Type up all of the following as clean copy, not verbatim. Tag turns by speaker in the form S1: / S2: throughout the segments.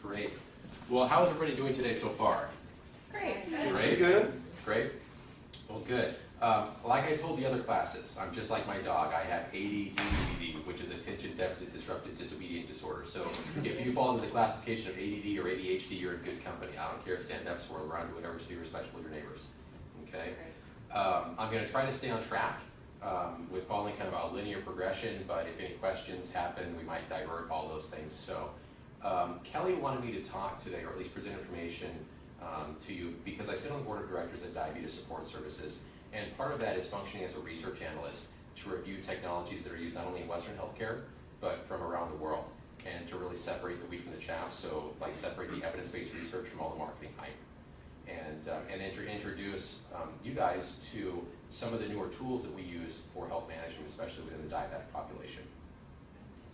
S1: Great. Well, how is everybody doing today so far?
S2: Great.
S1: Great. Good. Great. Well, good. Like I told the other classes, I'm just like my dog. I have ADD, which is Attention Deficit Disruptive Disobedient Disorder. So if you fall into the classification of ADD or ADHD, you're in good company. I don't care, stand up, swirl around, do whatever to be respectful of your neighbors. Okay? I'm going to try to stay on track with following kind of a linear progression, but if any questions happen, we might divert all those things. So Kelly wanted me to talk today, or at least present information to you, because I sit on the board of directors at Diabetes Support Services, and part of that is functioning as a research analyst to review technologies that are used not only in Western healthcare, but from around the world, and to really separate the wheat from the chaff, so like separate the evidence-based research from all the marketing hype. And introduce you guys to some of the newer tools that we use for health management, especially within the diabetic population.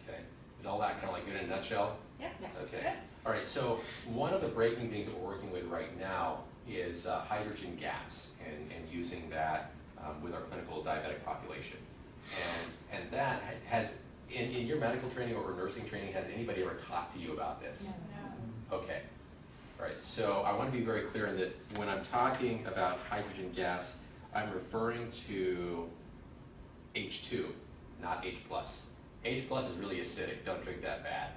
S1: Okay, is all that kind of like good in a nutshell?
S2: Yeah.
S1: Okay.
S2: Good.
S1: All right. So one of the breaking things that we're working with right now is hydrogen gas, and using that with our clinical diabetic population. And that has in your medical training or nursing training, has anybody ever talked to you about this?
S2: No.
S1: Okay. All right, so I want to be very clear in that when I'm talking about hydrogen gas, I'm referring to H2, not H+. H+ is really acidic, don't drink that bad,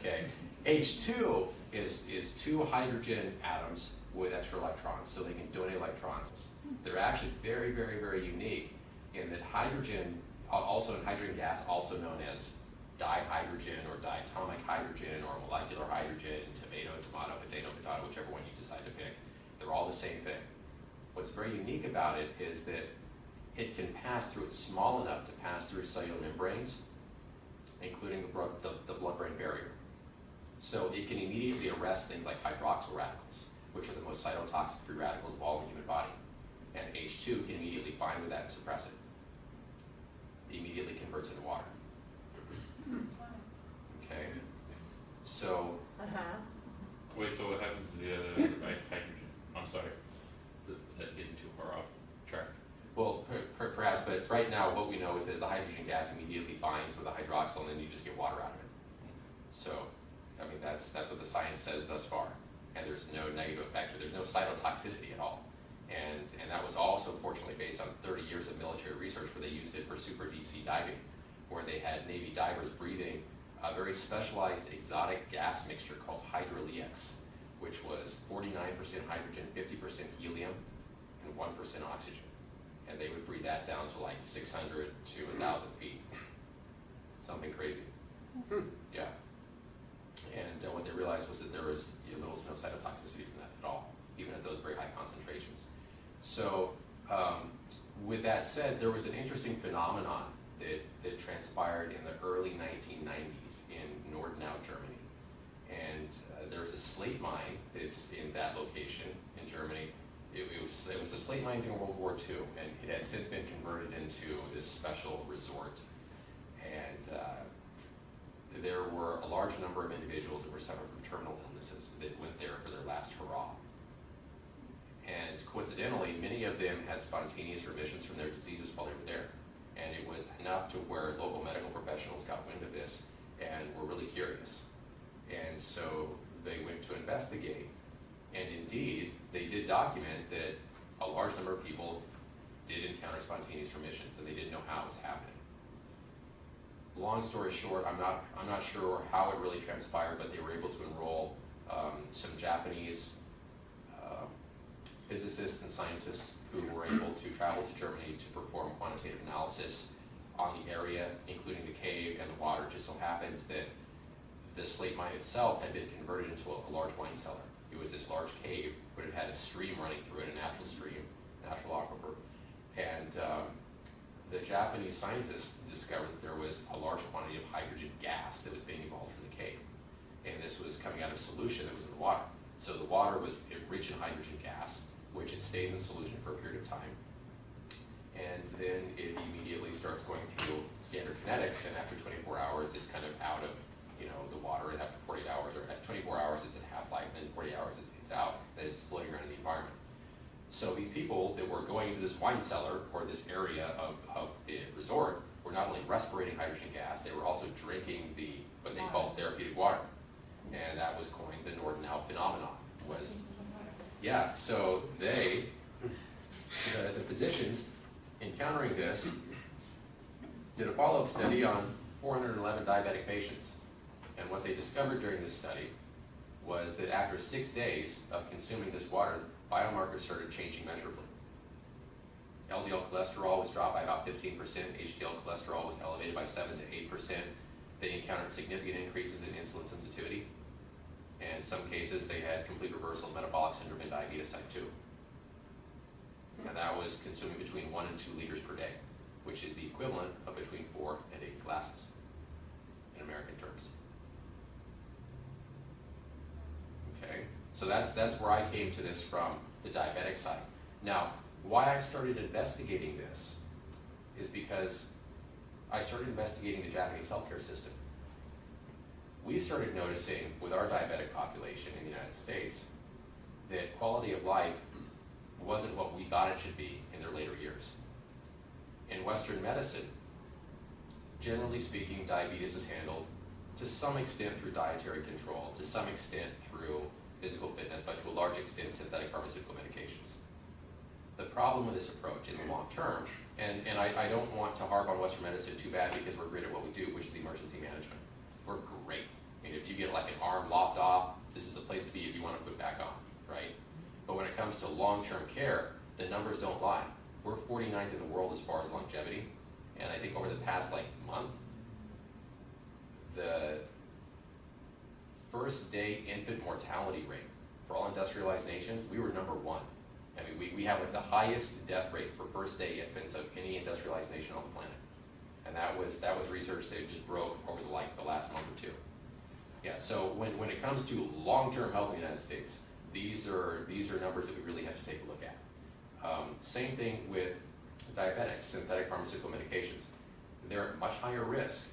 S1: okay? H2 is two hydrogen atoms with extra electrons, so they can donate electrons. They're actually very, very, very unique in that hydrogen, also in hydrogen gas, also known as dihydrogen or diatomic hydrogen or molecular hydrogen, tomato, potato, whichever one you decide to pick. They're all the same thing. What's very unique about it is that it can pass through, it's small enough to pass through cellular membranes, including the blood-brain barrier. So it can immediately arrest things like hydroxyl radicals, which are the most cytotoxic free radicals of all in the human body. And H2 can immediately bind with that and suppress it. It immediately converts into water. Okay, so.
S3: Wait, so what happens to the hydrogen? I'm sorry. Is that getting too far off track?
S1: Well, perhaps, but right now what we know is that the hydrogen gas immediately binds with the hydroxyl, and then you just get water out of it. So, I mean, that's what the science says thus far. And there's no negative effect, or there's no cytotoxicity at all. And that was also, fortunately, based on 30 years of military research where they used it for super deep sea diving, where they had Navy divers breathing a very specialized exotic gas mixture called Hydrolix, which was 49% hydrogen, 50% helium, and 1% oxygen. And they would breathe that down to like 600 to 1,000 feet. Something crazy. Yeah. And what they realized was that there was little to no cytotoxicity from that at all, even at those very high concentrations. So with that said, there was an interesting phenomenon that transpired in the early 1990s in Nordenau, Germany. And there was a slate mine that's in that location in Germany. It was a slate mine during World War II, and it had since been converted into this special resort. And there were a large number of individuals that were suffering from terminal illnesses that went there for their last hurrah. And coincidentally, many of them had spontaneous remissions from their diseases while they were there. And it was enough to where local medical professionals got wind of this and were really curious. And so they went to investigate. And indeed, they did document that a large number of people did encounter spontaneous remissions, and they didn't know how it was happening. Long story short, I'm not sure how it really transpired, but they were able to enroll some Japanese physicists and scientists who were able to travel to Germany to perform quantitative analysis on the area, including the cave and the water. It just so happens that the slate mine itself had been converted into a large wine cellar. It was this large cave, but it had a stream running through it, a natural stream, natural aquifer. And the Japanese scientists discovered that there was a large quantity of hydrogen gas that was being evolved from the cave. And this was coming out of solution that was in the water. So the water was rich in hydrogen gas, which it stays in solution for a period of time. And then it immediately starts going through standard kinetics, and after 24 hours, it's kind of out of the water, and after 48 hours, or at 24 hours, it's at half-life, and then 40 hours, it's out, and it's floating around in the environment. So these people that were going into this wine cellar, or this area of the resort, were not only respirating hydrogen gas, they were also drinking what they called therapeutic water. And that that was coined the Northern Alp phenomenon. Yeah, so the physicians encountering this did a follow-up study on 411 diabetic patients. And what they discovered during this study was that after 6 days of consuming this water, biomarkers started changing measurably. LDL cholesterol was dropped by about 15%, HDL cholesterol was elevated by 7 to 8%. They encountered significant increases in insulin sensitivity. And in some cases, they had complete reversal of metabolic syndrome and diabetes type 2. And that was consuming between 1 and 2 liters per day, which is the equivalent of between 4 and 8 glasses in American terms. Okay, so that's where I came to this from the diabetic side. Now, why I started investigating this is because I started investigating the Japanese healthcare system. We started noticing with our diabetic population in the United States that quality of life wasn't what we thought it should be in their later years. In Western medicine, generally speaking, diabetes is handled to some extent through dietary control, to some extent through physical fitness, but to a large extent synthetic pharmaceutical medications. The problem with this approach in the long term, and I don't want to harp on Western medicine too bad because we're great at what we do, which is emergency management. We're great. I mean, if you get like an arm lopped off, this is the place to be if you want to put it back on, right? But when it comes to long-term care, the numbers don't lie. We're 49th in the world as far as longevity, and I think over the past month, the first day infant mortality rate for all industrialized nations, we were #1. I mean, we have the highest death rate for first day infants of any industrialized nation on the planet. And that was research that just broke over the last month or two. Yeah, so when it comes to long-term health in the United States, these are numbers that we really have to take a look at. Same thing with diabetics, synthetic pharmaceutical medications. They're at much higher risk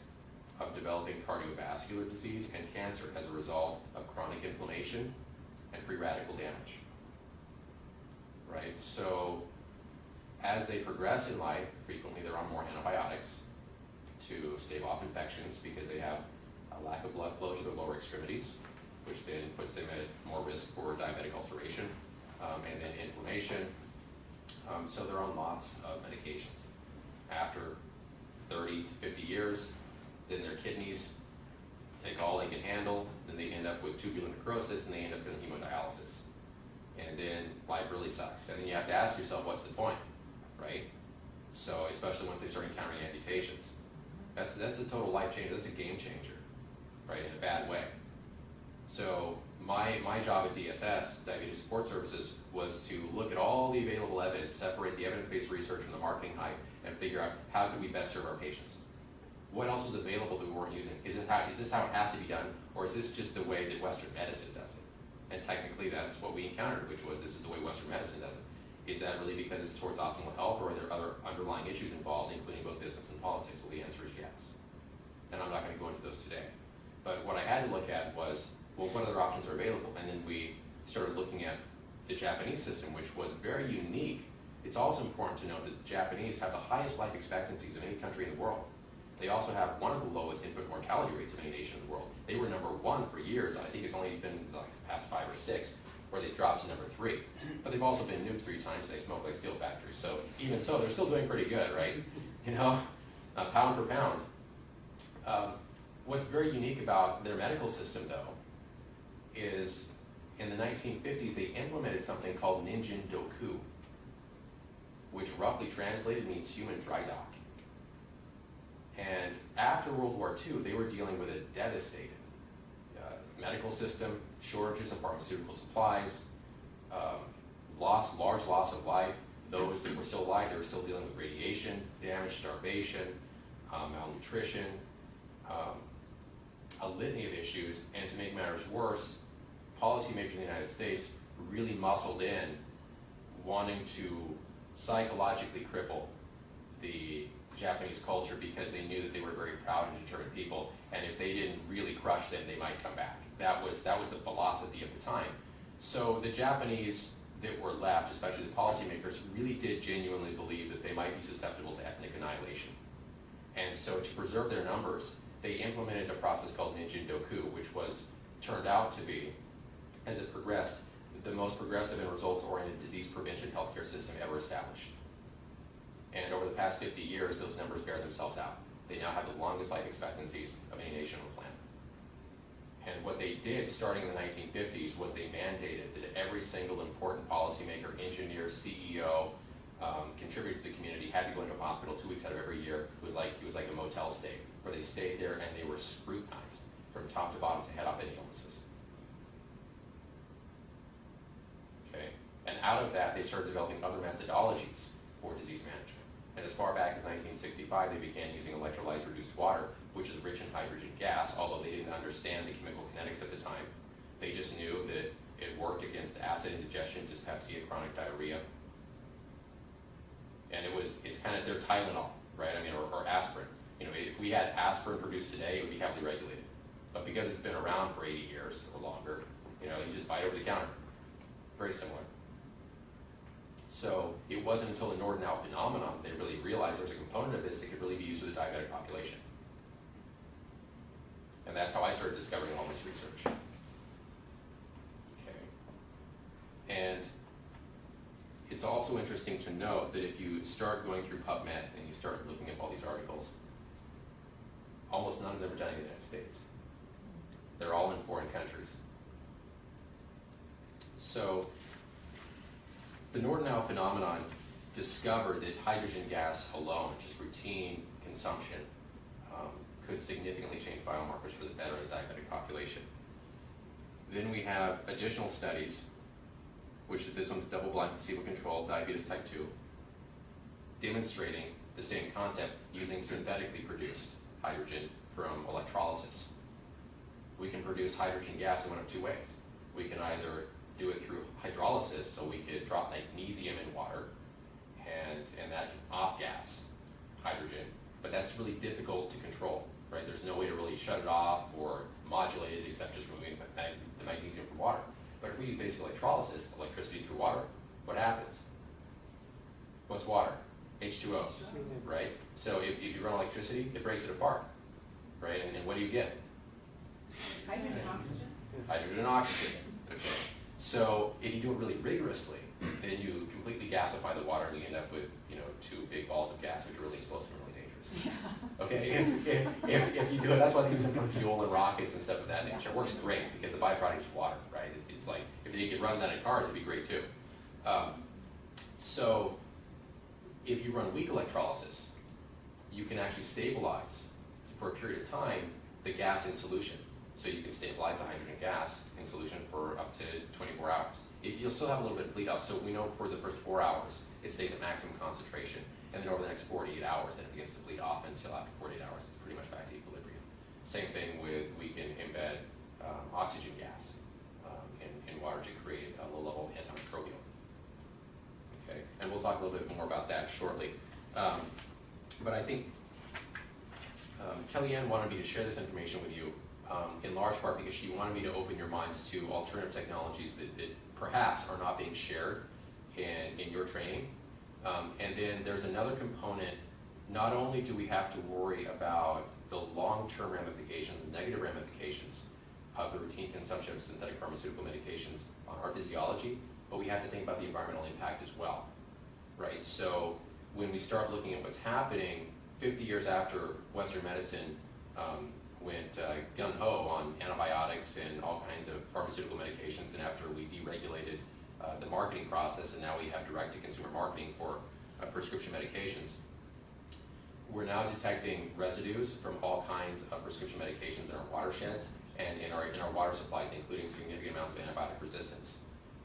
S1: of developing cardiovascular disease and cancer as a result of chronic inflammation and free radical damage. Right? So as they progress in life, frequently they're on more antibiotics to stave off infections because they have a lack of blood flow to their lower extremities, which then puts them at more risk for diabetic ulceration and then inflammation. So they're on lots of medications. After 30 to 50 years, then their kidneys take all they can handle, then they end up with tubular necrosis and they end up in hemodialysis. And then life really sucks. And then you have to ask yourself, what's the point, right? So especially once they start encountering amputations. That's a total life changer, that's a game changer, right, in a bad way. So my job at DSS, Diabetes Support Services, was to look at all the available evidence, separate the evidence-based research from the marketing hype, and figure out how could we best serve our patients. What else was available that we weren't using? Is this how it has to be done, or is this just the way that Western medicine does it? And technically that's what we encountered, which was this is the way Western medicine does it. Is that really because it's towards optimal health, or are there other underlying issues involved, including both business and politics? Well, the answer is yes. And I'm not going to go into those today. But what I had to look at was, well, what other options are available? And then we started looking at the Japanese system, which was very unique. It's also important to note that the Japanese have the highest life expectancies of any country in the world. They also have one of the lowest infant mortality rates of any nation in the world. They were #1 for years. I think it's only been like the past 5 or 6 where they've dropped to #3. But they've also been nuked 3 times. They smoke like steel factories. So even so, they're still doing pretty good, right? You know, pound for pound. What's very unique about their medical system, though, is in the 1950s, they implemented something called Ningen Doku, which roughly translated means human dry dock. And after World War II, they were dealing with a devastated medical system, shortages of pharmaceutical supplies, large loss of life. Those that were still alive, they were still dealing with radiation damage, starvation, malnutrition, a litany of issues. And to make matters worse, policymakers in the United States really muscled in, wanting to psychologically cripple the Japanese culture because they knew that they were very proud and determined people, and if they didn't really crush them, they might come back. That was the philosophy of the time. So the Japanese that were left, especially the policymakers, really did genuinely believe that they might be susceptible to ethnic annihilation. And so to preserve their numbers, they implemented a process called Ningen Doku, which was turned out to be, as it progressed, the most progressive and results-oriented disease prevention healthcare system ever established. And over the past 50 years, those numbers bear themselves out. They now have the longest life expectancies of any nation on the planet. And what they did starting in the 1950s was they mandated that every single important policymaker, engineer, CEO, contributor to the community had to go into a hospital 2 weeks out of every year. It was like a motel stay, where they stayed there and they were scrutinized from top to bottom to head off any illnesses. Okay, and out of that, they started developing other methodologies for disease management. And as far back as 1965, they began using electrolyzed reduced water, which is rich in hydrogen gas, although they didn't understand the chemical kinetics at the time. They just knew that it worked against acid indigestion, dyspepsia, chronic diarrhea. And it's kind of their Tylenol, right? I mean, or aspirin. You know, if we had aspirin produced today, it would be heavily regulated. But because it's been around for 80 years or longer, you know, you just buy it over the counter. Very similar. So it wasn't until the Nordenau phenomenon they really realized there was a component of this that could really be used with the diabetic population. And that's how I started discovering all this research. Okay. And it's also interesting to note that if you start going through PubMed and you start looking up all these articles, almost none of them are done in the United States. They're all in foreign countries. So the Nordenau phenomenon discovered that hydrogen gas alone, just routine consumption, could significantly change biomarkers for the better of the diabetic population. Then we have additional studies, which this one's double-blind placebo-controlled, diabetes type 2, demonstrating the same concept using synthetically produced hydrogen from electrolysis. We can produce hydrogen gas in one of two ways. We can either do it through hydrolysis, so we could drop magnesium in water, and that can off-gas hydrogen, but that's really difficult to control, right? There's no way to really shut it off or modulate it except just removing the magnesium from water. But if we use basic electrolysis, electricity through water, what happens? What's water? H2O, right? So if you run electricity, it breaks it apart, right? And what do you get?
S2: Hydrogen and oxygen.
S1: Hydrogen and oxygen, okay. So if you do it really rigorously, then you completely gasify the water and you end up with, you know, two big balls of gas, which are really explosive and really dangerous.
S2: Yeah.
S1: Okay, if you do it, that's why they use it for fuel and rockets and stuff of that nature. It works great because the byproduct is water, right? It's like, if they could run that in cars, it'd be great too. So if you run weak electrolysis, you can actually stabilize, for a period of time, the gas in solution. So you can stabilize the hydrogen gas in solution for up to 24 hours. You'll still have a little bit of bleed off, so we know for the first 4 hours, it stays at maximum concentration, and then over the next 48 hours, then it begins to bleed off until after 48 hours, it's pretty much back to equilibrium. Same thing with, we can embed oxygen gas in water to create a low-level antimicrobial. Okay, and we'll talk a little bit more about that shortly. But I think Kellyanne wanted me to share this information with you in large part because she wanted me to open your minds to alternative technologies that perhaps are not being shared in your training. And then there's another component. Not only do we have to worry about the long-term ramifications, the negative ramifications of the routine consumption of synthetic pharmaceutical medications on our physiology, but we have to think about the environmental impact as well, right? So when we start looking at what's happening 50 years after Western medicine went gung-ho on antibiotics and all kinds of pharmaceutical medications, and after we deregulated the marketing process, and now we have direct-to-consumer marketing for prescription medications, we're now detecting residues from all kinds of prescription medications in our watersheds and in our water supplies, including significant amounts of antibiotic resistance.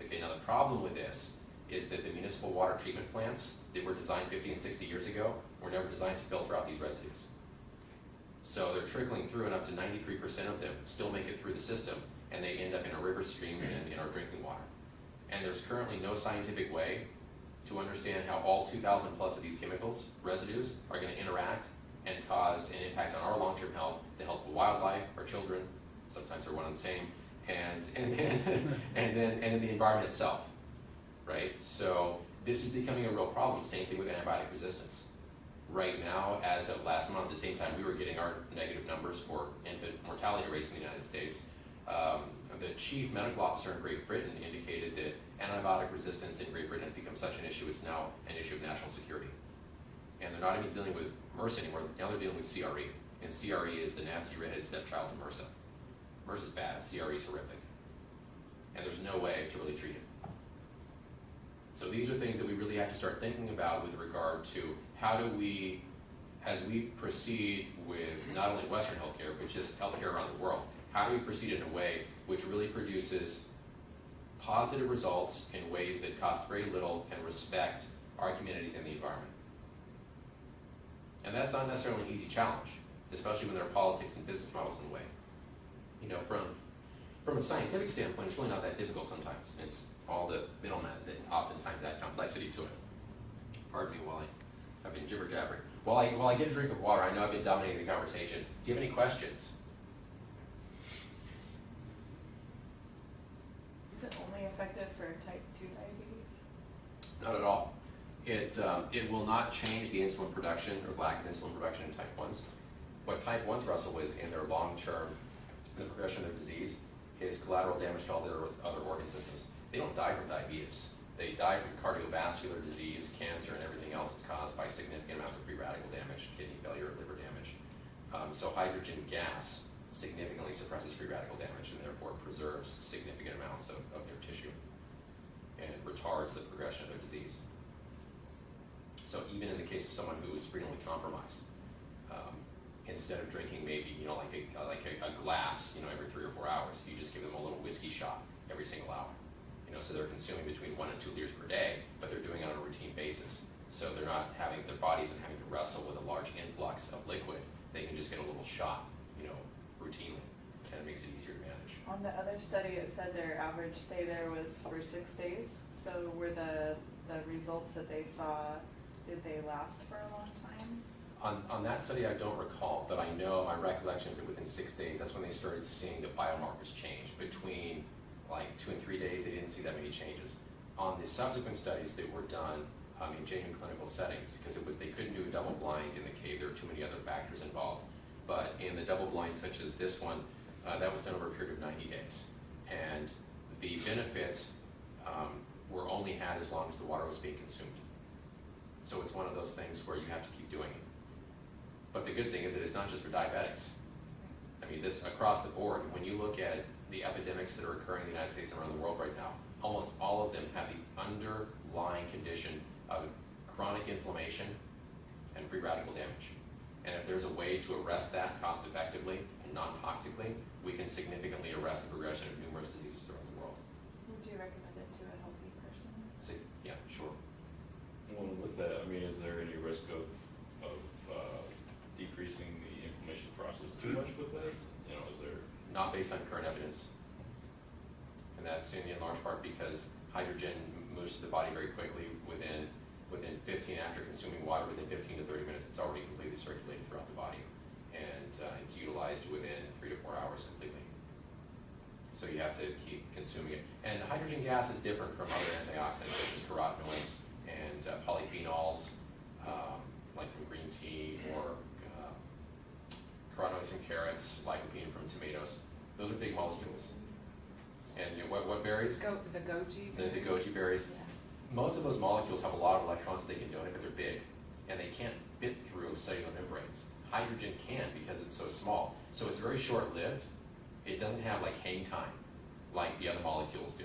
S1: Okay, now the problem with this is that the municipal water treatment plants that were designed 50 and 60 years ago were never designed to filter out these residues. So they're trickling through, and up to 93% of them still make it through the system, and they end up in our river streams and in our drinking water. And there's currently no scientific way to understand how all 2,000 plus of these chemicals, residues, are going to interact and cause an impact on our long-term health, the health of wildlife, our children, sometimes they're one and the same, and then the environment itself, right? So this is becoming a real problem. Same thing with antibiotic resistance. Right now, as of last month, at the same time we were getting our negative numbers for infant mortality rates in the United States, The chief medical officer in Great Britain indicated that antibiotic resistance in Great Britain has become such an issue, it's now an issue of national security. And they're not even dealing with MRSA anymore, now they're dealing with CRE. And CRE is the nasty redheaded stepchild to MRSA. MRSA is bad, CRE is horrific. And there's no way to really treat it. So these are things that we really have to start thinking about with regard to how do we, as we proceed with not only Western healthcare, but just healthcare around the world, how do we proceed in a way which really produces positive results in ways that cost very little and respect our communities and the environment? And that's not necessarily an easy challenge, especially when there are politics and business models in the way. You know, from a scientific standpoint, it's really not that difficult sometimes. It's all the middlemen that oftentimes add complexity to it. Pardon me while I've been jibber-jabbering. While I get a drink of water, I know I've been dominating the conversation. Do you have any questions?
S2: Is it only effective for type 2 diabetes?
S1: Not at all. It will not change the insulin production or lack of insulin production in type 1s. What type 1s wrestle with in their long-term, in the progression of their disease, is collateral damage to all their other organ systems. They don't die from diabetes. They die from cardiovascular disease, cancer, and everything else that's caused by significant amounts of free radical damage, kidney failure, liver damage. So hydrogen gas significantly suppresses free radical damage and therefore preserves significant amounts of their tissue and retards the progression of their disease. So even in the case of someone who is renally compromised, instead of drinking maybe, you know, like a glass, you know, every 3 or 4 hours, you just give them a little whiskey shot every single hour. You know, so they're consuming between 1 and 2 liters per day, but they're doing it on a routine basis. So they're not having, their bodies and having to wrestle with a large influx of liquid. They can just get a little shot, you know, routinely, and it makes it easier to manage.
S2: On the other study, it said their average stay there was for 6 days. So were the results that they saw, did they last for a long time?
S1: On that study, I don't recall, but I know my recollection is that within 6 days, that's when they started seeing the biomarkers change. Between like 2 and 3 days, they didn't see that many changes. On the subsequent studies that were done in genuine clinical settings, because they couldn't do a double blind in the cave, there were too many other factors involved. But in the double blind, such as this one, that was done over a period of 90 days. And the benefits were only had as long as the water was being consumed. So it's one of those things where you have to keep doing it. But the good thing is that it's not just for diabetics. I mean, this across the board, when you look at the epidemics that are occurring in the United States and around the world right now, almost all of them have the underlying condition of chronic inflammation and free radical damage. And if there's a way to arrest that cost effectively and non-toxically, we can significantly arrest the progression of numerous diseases throughout the world.
S2: Would you recommend it to a healthy person?
S1: So, yeah, sure.
S3: Well, with that, I mean, is there any risk of decreasing the inflammation process too much with this? You know, is there?
S1: Not based on current evidence. And that's in large part because hydrogen moves to the body very quickly within 15, after consuming water, within 15 to 30 minutes, it's already completely circulated throughout the body. And it's utilized within 3 to 4 hours completely. So you have to keep consuming it. And hydrogen gas is different from other antioxidants such as carotenoids and polyphenols, like from green tea, or carotenoids from carrots, lycopene from tomatoes. Those are big molecules. And you know, what berries?
S2: The goji.
S1: The goji berries.
S2: Yeah.
S1: Most of those molecules have a lot of electrons that they can donate, but they're big, and they can't fit through cellular membranes. Hydrogen can because it's so small. So it's very short-lived. It doesn't have like hang time like the other molecules do.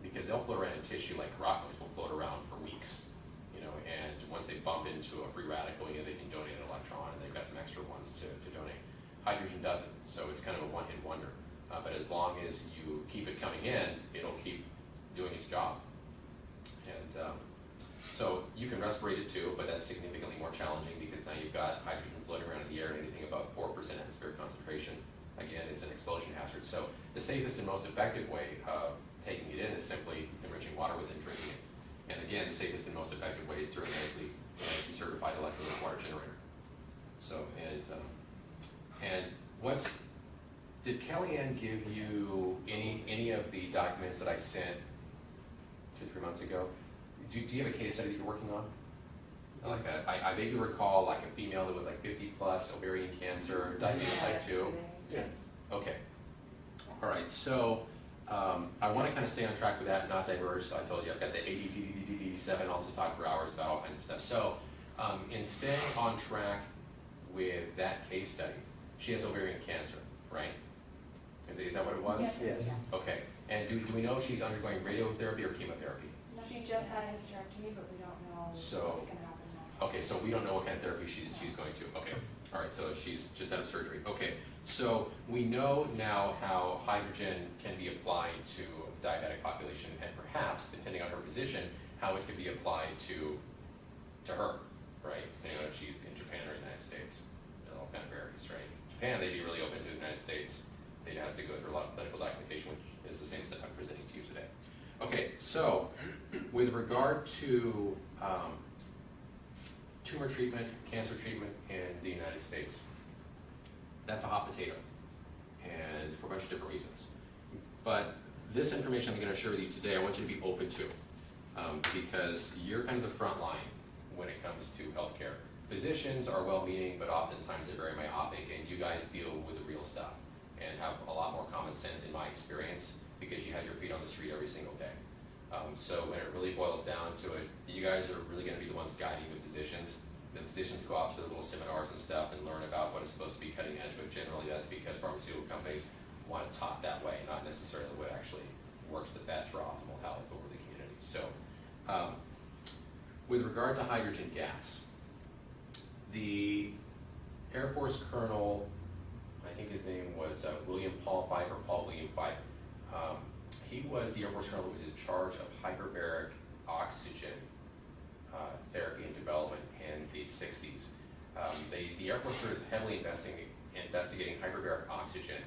S1: Because they'll float around in tissue like carotenoids will float around for weeks. You know, and once they bump into a free radical, you know, they can donate an electron, and they've got some extra ones to donate. Hydrogen doesn't, so it's kind of a one-hit wonder. But as long as you keep it coming in, it'll keep doing its job. And so you can respirate it too, but that's significantly more challenging because now you've got hydrogen floating around in the air, and anything above 4% atmospheric concentration, again, is an explosion hazard. So the safest and most effective way of taking it in is simply enriching water with it and drinking it. And again, the safest and most effective way is through a medically certified electrolytic water generator. So, and did Kellyanne give you any of the documents that I sent 2-3 months ago? Do you have a case study that you're working on? Like I vaguely recall like a female that was like 50 plus, ovarian cancer, diabetes type 2.
S2: Yes.
S1: Okay. All right, so I want to kind of stay on track with that and not diverge. So I told you I've got the ADDDD7. I'll just talk for hours about all kinds of stuff. So in staying on track with that case study, she has ovarian cancer, right? Is that what it was?
S4: Yes.
S1: Okay, and do we know if she's undergoing radiotherapy or chemotherapy?
S5: She just had a hysterectomy, but we don't know
S1: So-
S5: what's gonna happen now.
S1: Okay, so we don't know what kind of therapy she's going to. Okay, all right, so she's just out of surgery. Okay, so we know now how hydrogen can be applied to the diabetic population, and perhaps, depending on her position, how it could be applied to her, right? Depending on if she's in Japan or the United States. It all kind of varies, right? Japan, they'd be really open to the United States. They'd have to go through a lot of clinical documentation, which is the same stuff I'm presenting to you today. Okay, so with regard to tumor treatment, cancer treatment in the United States, that's a hot potato, and for a bunch of different reasons. But this information I'm going to share with you today, I want you to be open to, because you're kind of the front line when it comes to healthcare. Physicians are well-meaning, but oftentimes they're very myopic, and you guys deal with the real stuff and have a lot more common sense in my experience, because you have your feet on the street every single day. So when it really boils down to it, you guys are really going to be the ones guiding the physicians. The physicians go out to the little seminars and stuff and learn about what is supposed to be cutting edge, but generally that's because pharmaceutical companies want it taught that way, not necessarily what actually works the best for optimal health over the community. So with regard to hydrogen gas, the Air Force Colonel, I think his name was William Paul Fife or Paul William Fife. He was the Air Force Colonel who was in charge of hyperbaric oxygen therapy and development in the 60s. The Air Force started heavily investigating hyperbaric oxygen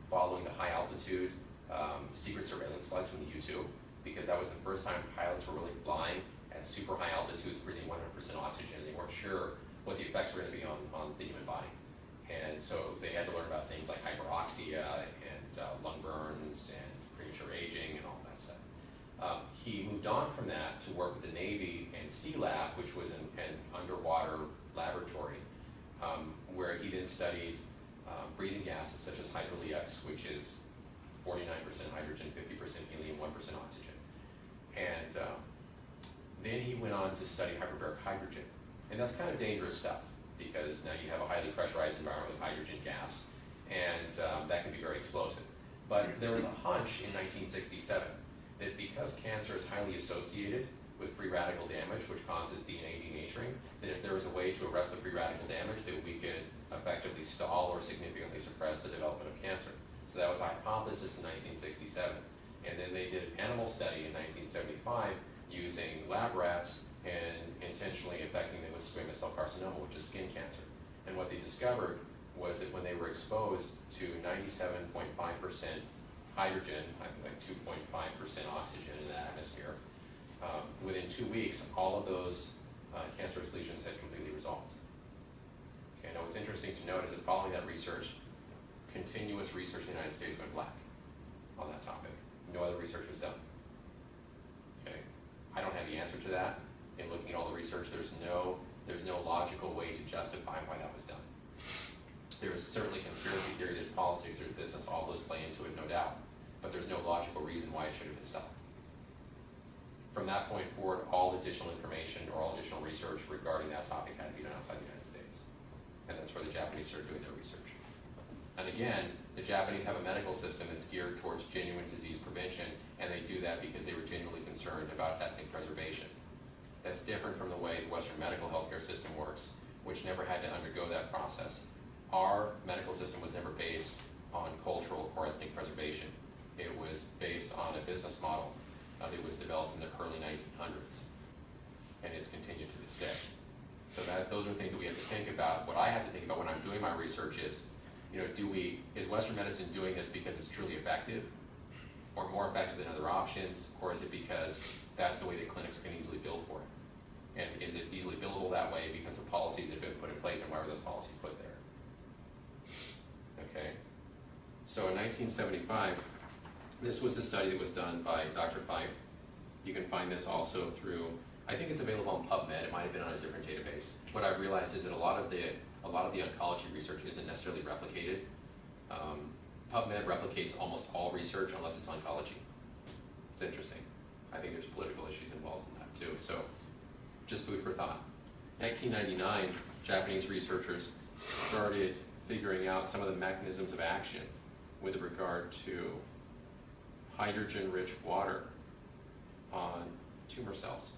S1: following the high altitude secret surveillance flights from the U-2, because that was the first time pilots were really flying at super high altitudes, breathing 100% oxygen. They weren't sure what the effects were going to be on the human body. And so they had to learn about things like hyperoxia and lung burns and premature aging and all that stuff. He moved on from that to work with the Navy and Sea Lab, which was an underwater laboratory, where he then studied breathing gases such as hydrogen, which is 49% hydrogen, 50% helium, 1% oxygen. And then he went on to study hyperbaric hydrogen. And that's kind of dangerous stuff, because now you have a highly pressurized environment with hydrogen gas, and that can be very explosive. But there was a hunch in 1967 that because cancer is highly associated with free radical damage, which causes DNA denaturing, that if there was a way to arrest the free radical damage, that we could effectively stall or significantly suppress the development of cancer. So that was a hypothesis in 1967. And then they did an animal study in 1975 using lab rats and intentionally infecting them with squamous cell carcinoma, which is skin cancer. And what they discovered was that when they were exposed to 97.5% hydrogen, I think like 2.5% oxygen in the atmosphere, within 2 weeks, all of those cancerous lesions had completely resolved. Okay, now what's interesting to note is that following that research, continuous research in the United States went black on that topic. No other research was done. Okay, I don't have the answer to that. In looking at all the research, there's no logical way to justify why that was done. There is certainly conspiracy theory, there's politics, there's business, all those play into it, no doubt. But there's no logical reason why it should have been stopped. From that point forward, all additional information or all additional research regarding that topic had to be done outside the United States. And that's where the Japanese started doing their research. And again, the Japanese have a medical system that's geared towards genuine disease prevention, and they do that because they were genuinely concerned about ethnic preservation. That's different from the way the Western medical healthcare system works, which never had to undergo that process. Our medical system was never based on cultural or ethnic preservation. It was based on a business model that was developed in the early 1900s, and it's continued to this day. So those are things that we have to think about. What I have to think about when I'm doing my research is, is Western medicine doing this because it's truly effective, or more effective than other options, or is it because that's the way that clinics can easily bill for it? And is it easily billable that way because of policies that have been put in place, and why were those policies put there? Okay, so in 1975, this was the study that was done by Dr. Fife. You can find this also through, I think it's available on PubMed, it might have been on a different database. What I've realized is that a lot of the oncology research isn't necessarily replicated. PubMed replicates almost all research unless it's oncology. It's interesting. I think there's political issues involved in that too. So just food for thought. 1999, Japanese researchers started figuring out some of the mechanisms of action with regard to hydrogen-rich water on tumor cells.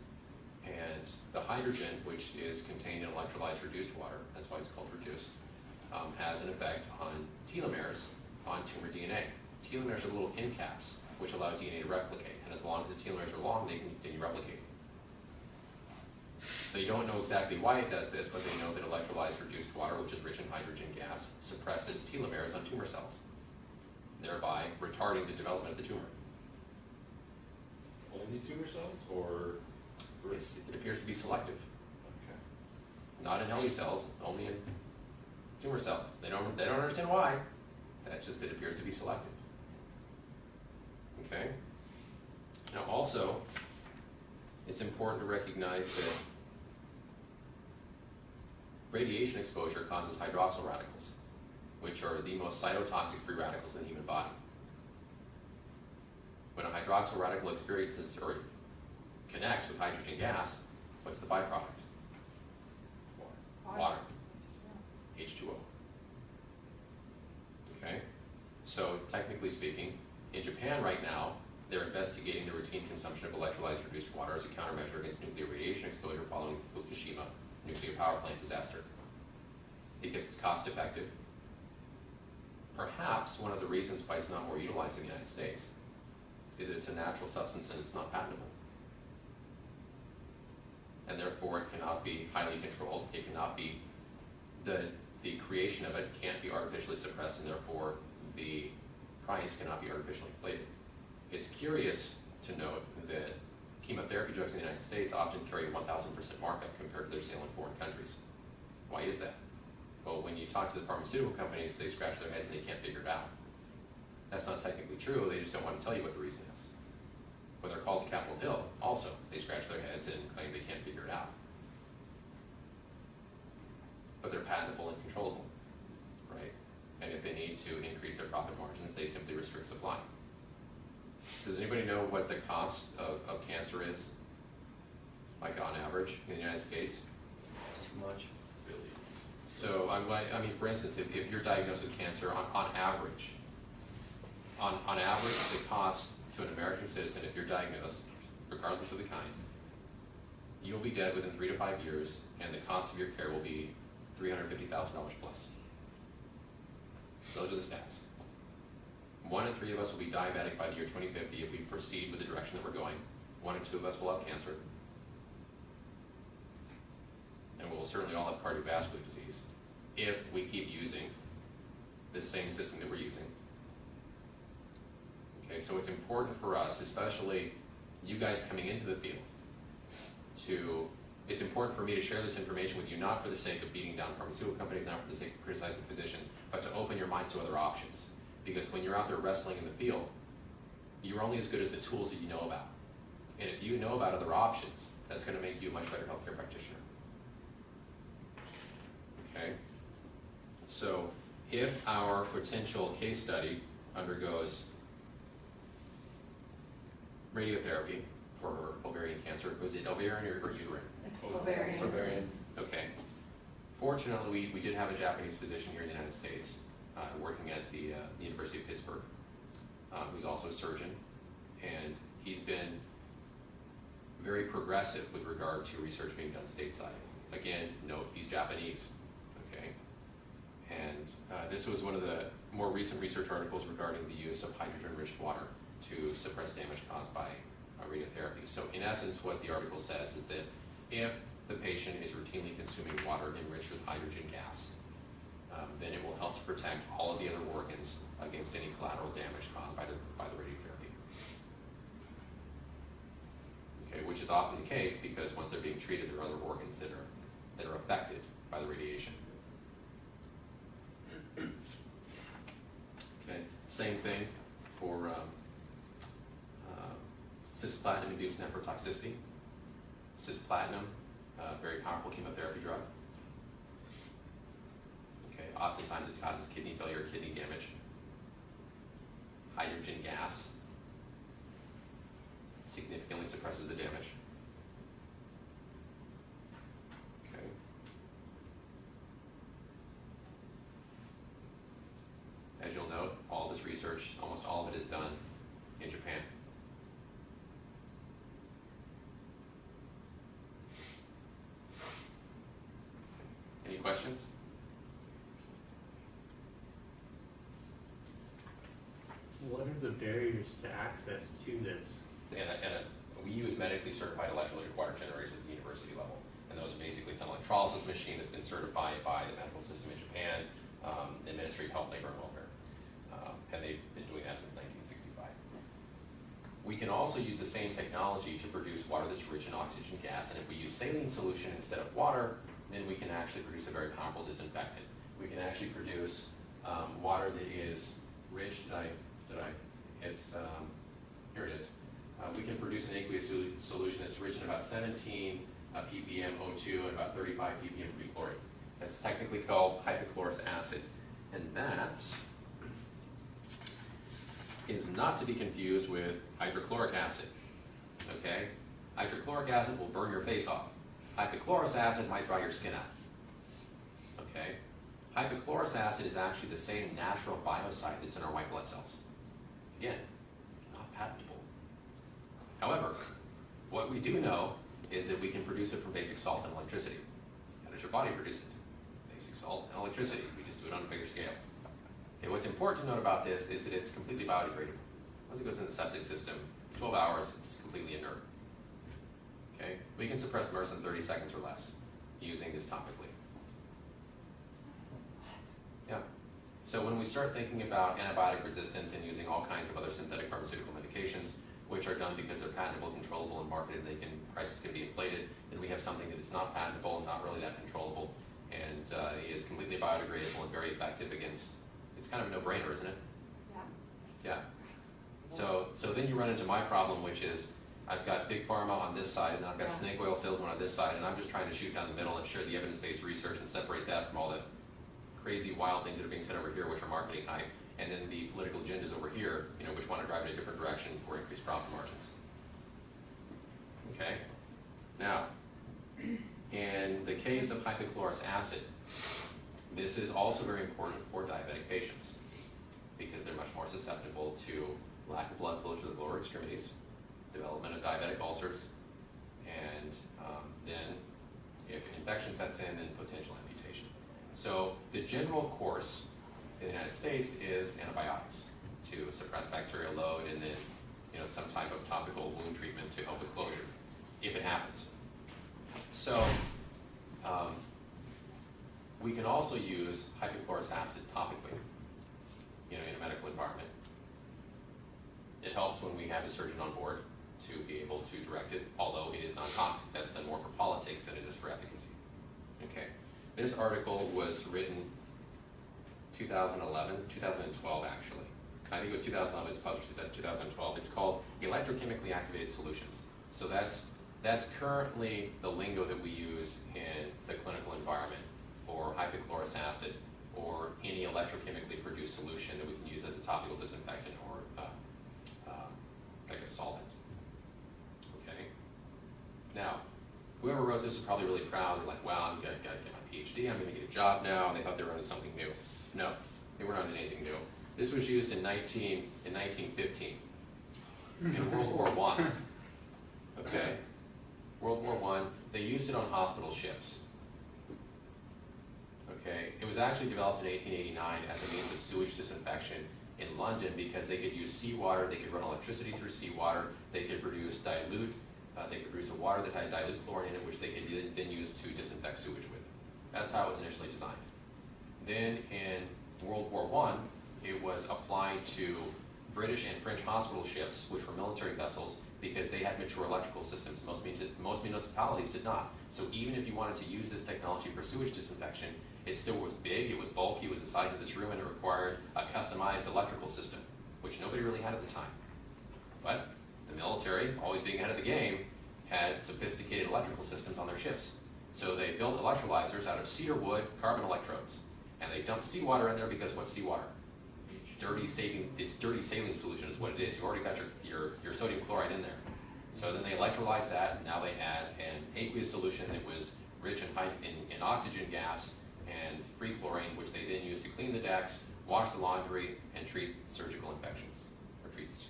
S1: And the hydrogen, which is contained in electrolyzed reduced water, that's why it's called reduced, has an effect on telomeres on tumor DNA. Telomeres are little end caps which allow DNA to replicate, and as long as the telomeres are long, they can continue replicating. They don't know exactly why it does this, but they know that electrolyzed reduced water, which is rich in hydrogen gas, suppresses telomeres on tumor cells, thereby retarding the development of the tumor.
S3: Only tumor cells, or?
S1: It appears to be selective.
S3: Okay.
S1: Not in healthy cells, only in tumor cells. They don't understand why. That's just, it appears to be selective. Okay? Now also, it's important to recognize that radiation exposure causes hydroxyl radicals, which are the most cytotoxic free radicals in the human body. When a hydroxyl radical experiences or connects with hydrogen gas, what's the byproduct? Water. H2O. Okay? So technically speaking, in Japan right now, they're investigating the routine consumption of electrolyzed reduced water as a countermeasure against nuclear radiation exposure following Fukushima nuclear power plant disaster. Because it's cost effective. Perhaps one of the reasons why it's not more utilized in the United States is that it's a natural substance and it's not patentable. And therefore it cannot be highly controlled. It cannot be, the creation of it can't be artificially suppressed, and therefore the price cannot be artificially inflated. It's curious to note that chemotherapy drugs in the United States often carry a 1,000% markup compared to their sale in foreign countries. Why is that? Well, when you talk to the pharmaceutical companies, they scratch their heads and they can't figure it out. That's not technically true, they just don't want to tell you what the reason is. When they're called to Capitol Hill, also, they scratch their heads and claim they can't figure it out. But they're patentable and controllable, right? And if they need to increase their profit margins, they simply restrict supply. Does anybody know what the cost of cancer is, like on average, in the United States?
S4: Too much.
S3: Really?
S1: So, I mean, for instance, if you're diagnosed with cancer, on average, the cost to an American citizen, if you're diagnosed, regardless of the kind, you'll be dead within 3 to 5 years, and the cost of your care will be $350,000 plus. Those are the stats. 1 in 3 of us will be diabetic by the year 2050 if we proceed with the direction that we're going. 1 in 2 of us will have cancer. And we will certainly all have cardiovascular disease if we keep using the same system that we're using. Okay, so it's important for us, especially you guys coming into the field, it's important for me to share this information with you, not for the sake of beating down pharmaceutical companies, not for the sake of criticizing physicians, but to open your minds to other options. Because when you're out there wrestling in the field, you're only as good as the tools that you know about. And if you know about other options, that's going to make you a much better healthcare practitioner. Okay? So if our potential case study undergoes radiotherapy for ovarian cancer, was it ovarian or uterine?
S2: It's
S3: Ovarian.
S2: ovarian.
S1: Ovarian. Okay. Fortunately, we did have a Japanese physician here in the United States working at the University of Pittsburgh, who's also a surgeon, and he's been very progressive with regard to research being done stateside. Again, note he's Japanese, okay? And this was one of the more recent research articles regarding the use of hydrogen-enriched water to suppress damage caused by radiotherapy. So in essence, what the article says is that if the patient is routinely consuming water enriched with hydrogen gas, then it will help to protect all of the other organs against any collateral damage caused by the radiotherapy. Okay, which is often the case because once they're being treated, there are other organs that are affected by the radiation. Okay, same thing for cisplatin-induced nephrotoxicity. Cisplatin, very powerful chemotherapy drug. Okay, oftentimes it causes kidney failure, kidney damage. hydrogen gas significantly suppresses the damage. Okay. As you'll note, all this research, almost all of it is done in Japan. Any questions?
S4: What are the barriers to access to this?
S1: We use medically certified electrolytic water generators at the university level. And those are basically, it's an electrolysis machine that's been certified by the medical system in Japan, the Ministry of Health, Labor, and Welfare. And they've been doing that since 1965. We can also use the same technology to produce water that's rich in oxygen gas. And if we use saline solution instead of water, then we can actually produce a very powerful disinfectant. We can actually produce water that is rich, here it is. We can produce an aqueous solution that's rich in about 17 ppm O2 and about 35 ppm free chlorine. That's technically called hypochlorous acid. And that is not to be confused with hydrochloric acid. Okay? Hydrochloric acid will burn your face off. Hypochlorous acid might dry your skin out. Okay? Hypochlorous acid is actually the same natural biocide that's in our white blood cells. Again, not patentable. However, what we do know is that we can produce it from basic salt and electricity. How does your body produce it? Basic salt and electricity. We just do it on a bigger scale. Okay, what's important to note about this is that it's completely biodegradable. Once it goes in the septic system, 12 hours, it's completely inert. Okay? We can suppress MRSA in 30 seconds or less using this topically. Yeah. So when we start thinking about antibiotic resistance and using all kinds of other synthetic pharmaceutical medications, which are done because they're patentable, controllable, and marketed, prices can be inflated, then we have something that is not patentable and not really that controllable, and is completely biodegradable and very effective against, it's kind of a no-brainer, isn't it?
S5: Yeah.
S1: Yeah. So then you run into my problem, which is I've got big pharma on this side, and I've got snake oil salesmen on this side, and I'm just trying to shoot down the middle and share the evidence-based research and separate that from all the crazy, wild things that are being said over here, which are marketing hype, and then the political agendas over here, which want to drive in a different direction for increased profit margins. Okay? Now, in the case of hypochlorous acid, this is also very important for diabetic patients because they're much more susceptible to lack of blood flow to the lower extremities, development of diabetic ulcers, and then if infection sets in, then potential amputation. So the general course in the United States is antibiotics to suppress bacterial load, and then some type of topical wound treatment to help with closure, if it happens. So we can also use hypochlorous acid topically, in a medical environment. It helps when we have a surgeon on board to be able to direct it, although it is non-toxic. That's done more for politics than it is for efficacy. Okay. This article was written 2012 actually. I think it was 2011, it was published in 2012. It's called electrochemically activated solutions. So that's currently the lingo that we use in the clinical environment for hypochlorous acid or any electrochemically produced solution that we can use as a topical disinfectant or like a solvent. Okay. Now, whoever wrote this is probably really proud. They're like, wow, I'm gonna get my PhD, I'm gonna get a job now, and they thought they were onto something new. No, they weren't onto anything new. This was used in 1915 in World War I. Okay, World War I. They used it on hospital ships. Okay, it was actually developed in 1889 as a means of sewage disinfection in London because they could use seawater, they could run electricity through seawater, they could produce dilute, they could produce a water that had dilute chlorine in it, which they could then use to disinfect sewage with. That's how it was initially designed. Then in World War I, it was applied to British and French hospital ships, which were military vessels, because they had mature electrical systems. Most municipalities did not. So even if you wanted to use this technology for sewage disinfection, it still was big, it was bulky, it was the size of this room, and it required a customized electrical system, which nobody really had at the time. But the military, always being ahead of the game, had sophisticated electrical systems on their ships. So they built electrolyzers out of cedar wood, carbon electrodes. And they dumped seawater in there because what's seawater? dirty saline solution is what it is. You already got your sodium chloride in there. So then they electrolyze that, and now they add an aqueous solution that was rich in oxygen gas and free chlorine, which they then use to clean the decks, wash the laundry, and treat surgical infections, or treats,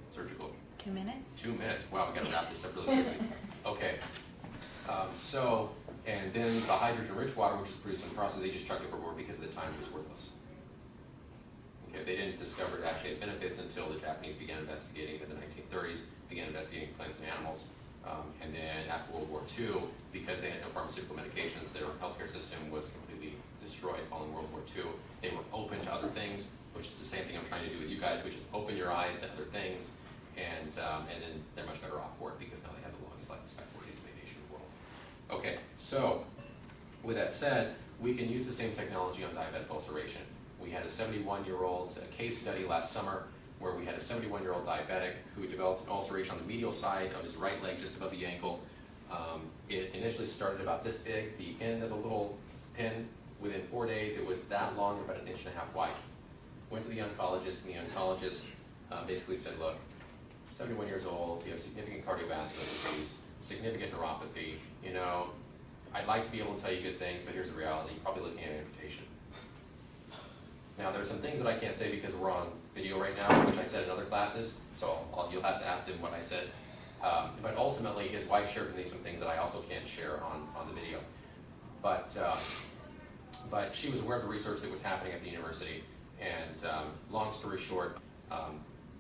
S1: surgical.
S6: 2 minutes?
S1: 2 minutes. Wow, we got to wrap this up really quickly. Okay. And then the hydrogen-rich water, which is produced in the process, they just chucked overboard because the time was worthless. Okay, they didn't discover it actually had benefits until the Japanese began investigating in the 1930s, began investigating plants and animals. And then after World War II, because they had no pharmaceutical medications, their healthcare system was completely destroyed following World War II. They were open to other things, which is the same thing I'm trying to do with you guys, which is open your eyes to other things, and then they're much better off for it because now they have the longest life expectancies in the nation of the world. Okay, so with that said, we can use the same technology on diabetic ulceration. We had a 71-year-old case study last summer where we had a 71-year-old diabetic who developed an ulceration on the medial side of his right leg, just above the ankle. It initially started about this big, the end of the little pin. Within 4 days, it was that long, about 1.5 inches wide. Went to the oncologist, and the oncologist basically said, look, 71 years old, you have significant cardiovascular disease, significant neuropathy, I'd like to be able to tell you good things, but here's the reality, you're probably looking at amputation. Now, there's some things that I can't say because we're on video right now, which I said in other classes, so you'll have to ask them what I said. But ultimately, his wife shared with me some things that I also can't share on the video. But she was aware of the research that was happening at the university, and long story short,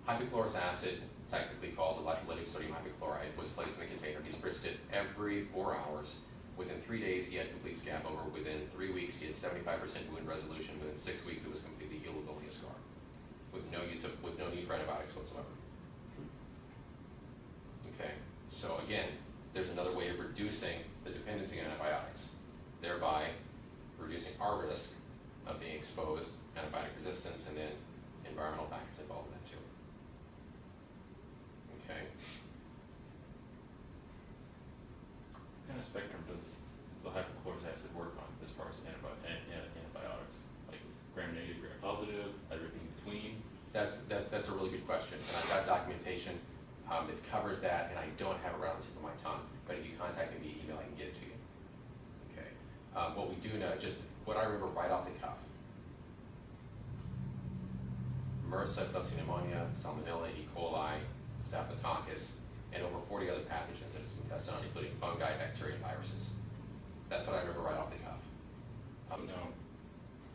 S1: hypochlorous acid, technically called electrolytic sodium hypochlorite, was placed in the container. He spritzed it every 4 hours. Within 3 days, he had complete scab over. Within 3 weeks, he had 75% wound resolution. Within 6 weeks, it was completely healed with only a scar, with no need for antibiotics whatsoever. Okay, so again, there's another way of reducing the dependency on antibiotics, thereby reducing our risk of being exposed, antibiotic resistance, and then environmental factors involved in that too. Okay.
S3: What kind of spectrum does the hypochlorous acid work on as far as antibiotics? Like gram-negative, gram-positive, everything in between?
S1: That's a really good question, and I've got documentation that covers that, and I don't have it right on the tip of my tongue, but if you contact me via email, I can get it to you. Okay. What we do know, just what I remember right off the cuff: MRSA, Klebsiella pneumonia, Salmonella, E. coli, Staphylococcus, and over 40 other pathogens that has been tested on, including fungi, bacteria, and viruses. That's what I remember right off the cuff.
S3: No.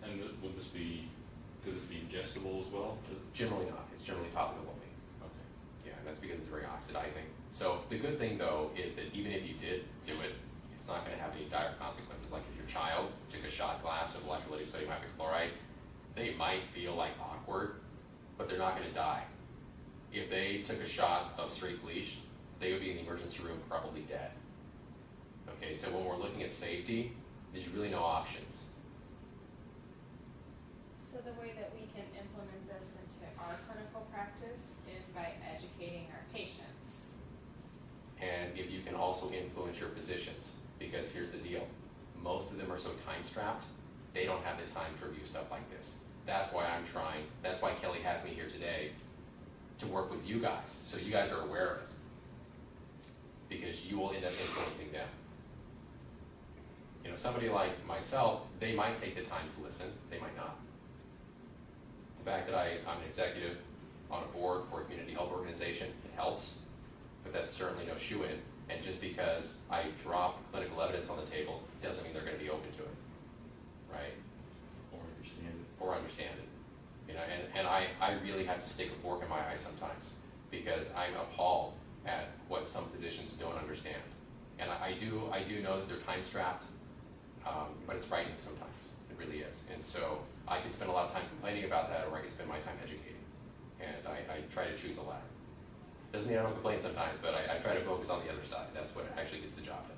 S3: And could this be ingestible as well?
S1: Generally not. It's generally topical only.
S3: Okay.
S1: Yeah, and that's because it's very oxidizing. So the good thing, though, is that even if you did do it, it's not going to have any dire consequences. Like if your child took a shot glass of electrolytic sodium hypochlorite, they might feel like awkward, but they're not going to die. If they took a shot of straight bleach, they would be in the emergency room probably dead. Okay, so when we're looking at safety, there's really no options.
S5: So the way that we can implement this into our clinical practice is by educating our patients.
S1: And if you can also influence your physicians, because here's the deal, most of them are so time-strapped, they don't have the time to review stuff like this. That's why that's why Kelly has me here today, to work with you guys, so you guys are aware of it, because you will end up influencing them. Somebody like myself, they might take the time to listen, they might not. The fact that I'm an executive on a board for a community health organization, it helps, but that's certainly no shoe-in, and just because I drop clinical evidence on the table doesn't mean they're going to be open to it, right? Or understand it. And I really have to stick a fork in my eye sometimes, because I'm appalled at what some physicians don't understand. And I do know that they're time-strapped, but it's frightening sometimes. It really is. And so I can spend a lot of time complaining about that, or I can spend my time educating. And I try to choose the latter. Doesn't mean I don't complain sometimes, but I try to focus on the other side. That's what actually gets the job done.